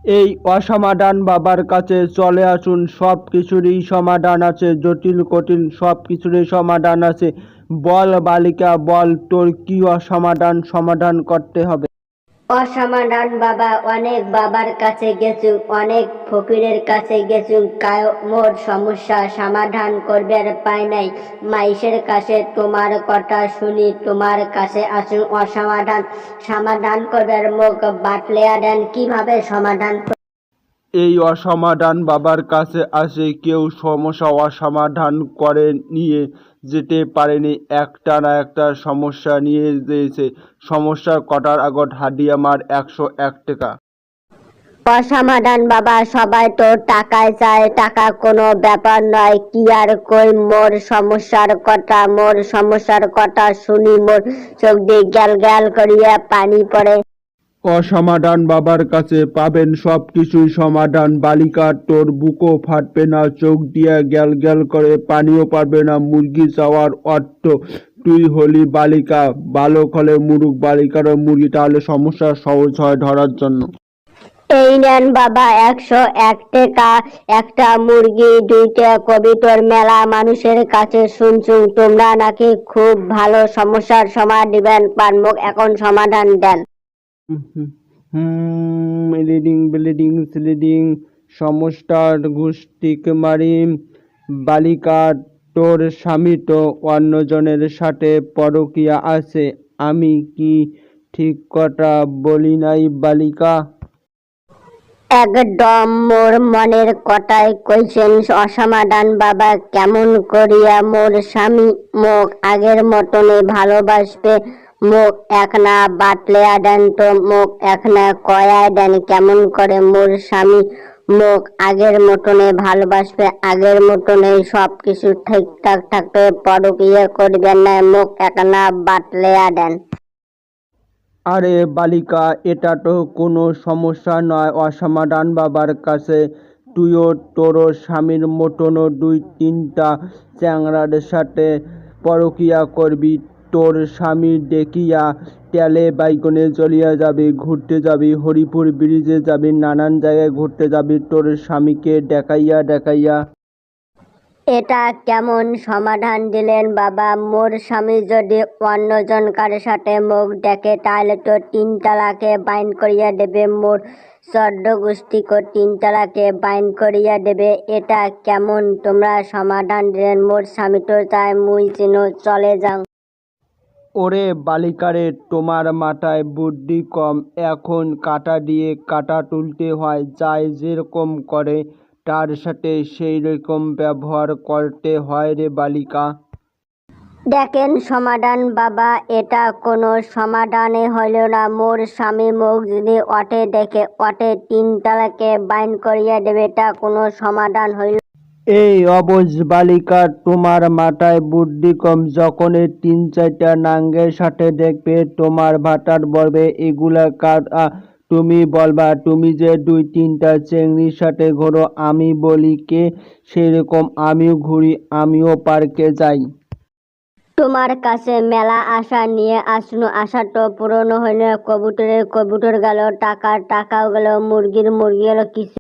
এই অসমাধান বাবার কাছে চলে আসুন, সব কিছুরই সমাধান আছে, জটিল কঠিন সব কিছুরই সমাধান আছে। বল বালিকা বল, তোর কি অসমাধান সমাধান করতে হবে। অসমাধান বাবা, অনেক বাবার কাছে গেছু, অনেক ফকিরের কাছে গেছু, মোর সমস্যা সমাধান করবার পাই নাই। মাইশের কাছে তোমার কথা শুনি, তোমার কাছে আসুন অসমাধান সমাধান করবার মুখ বাটলেয়া দেন, কিভাবে সমাধান এই অসমাধান বাবার কাছে আসে কেউ সমস্যা অসমাধান করে নিয়ে যেতে পারেনি, একটা না একটা সমস্যা নিয়ে যেয়েছে। সমস্যার কটার আগত হাডিয়া মার 101 টাকা। অসমাধান বাবা, সবাই তো টাকায় চায়, টাকা কোনো ব্যাপার নয়, কি আর কই মোর সমস্যার কথা শুনি, মোর চোখ দিয়ে গ্যাল গ্যাল করিয়া পানি পড়ে। অসমাধান বাবার কাছে পাবেন সব কিছুই সমাধান। বালিকা, তোর বুকও ফাটবে না, চোখ দিয়া গ্যাল গ্যাল করে পানিও পারবে না। মুরগি চাওয়ার অর্থ তুই হলি বালিকা, বালক হলে মুরুখ, বালিকারও মুরগি, তাহলে সমস্যা সহজ হয় ধরার জন্য। এই নেন বাবা 101 টাকা, একটা মুরগি, 2টা কবিতর। মেলা মানুষের কাছে শুনছুন তোমরা নাকি খুব ভালো সমস্যার সমাধান দিবেন, পারমুক এখন সমাধান দেন। ব্লিডিং ব্লিডিং স্লিডিং, সমস্যার গোষ্ঠীক মারি। বালিকা, তোর স্বামী তো অন্যজনের সাথে পরকীয়া আছে, আমি কি ঠিক কথা বলি নাই বালিকা? একদম মোর মনের কথাই কইছেন অসমাধান বাবা। কেমন করিয়া মোর স্বামী মোক আগের মতনে ভালোবাসবে? মোক একনা বাতলেয়া দেন তো, মোক একনা কয়া দেন কেমন করে মোর স্বামী মোক আগের মতনে ভালোবাসবে, আগের মতনে সব কিছু ঠিকঠাক থাকবে, পরকীয়া করবেন না, মোক একনা বাতলেয়া দেন। আরে বালিকা, এটা তো কোনো সমস্যা নয় অসমাধান বাবার কাছে। তুইও তোর স্বামীর মতনও 2-3টা চ্যাংড়ার সাথে পরকীয়া করবি। তোর স্বামী দেখিয়া তেলে বাইগনে জ্বলিয়া যাবি, ঘুরতে যাবি, হরিপুর ব্রিজে যাবি, নানান জায়গায় ঘুরতে যাবি তোর স্বামীকে দেখাইয়া দেখাইয়া। এটা কেমন সমাধান দিলেন বাবা? মোর স্বামী যদি অন্যজনকার সাথে মুখ দেখে তাহলে তো 3 তালাকে বাইন করিয়া দেবে, মোর 14 গোষ্ঠীকে 3 তালাকে বাইন করিয়া দেবে। এটা কেমন তোমরা সমাধান দিলেন? মোর স্বামী তো চায় মুই যেন চলে যাও। ওরে বালিকারে, তোমার মাথায় বুদ্ধি কম। এখন কাঁটা দিয়ে কাঁটা তুলতে হয়, যাই যেরকম করে তার সাথে সেই রকম ব্যবহার করতে হয় রে বালিকা। দেখেন সমাধান বাবা, এটা কোনো সমাধানে হইল না। মোর স্বামী মুখ যদি অটে দেখে, অটে 3 তালাকে বাইন করিয়া দেবে, এটা কোনো সমাধান হইল। এই অবুঝ বালিকা, তোমার মাথায় বুদ্ধি কম। যখন 3-4টা নাঙ্গের সাথে দেখবে তোমার ভাটার বলবে এগুলা কার, তুমি বলবা তুমি যে 2-3টা চেংড়ির সাথে ঘোরো। আমি বলি কে, সেরকম আমিও ঘুরি, আমিও পার্কে যাই। তোমার কাছে মেলা আশা নিয়ে আসনু, আশা তো পূরণ হইল। কবুতরের কবুতর গেল, টাকার টাকাও গেল, মুরগির মুরগি গেল, কিছু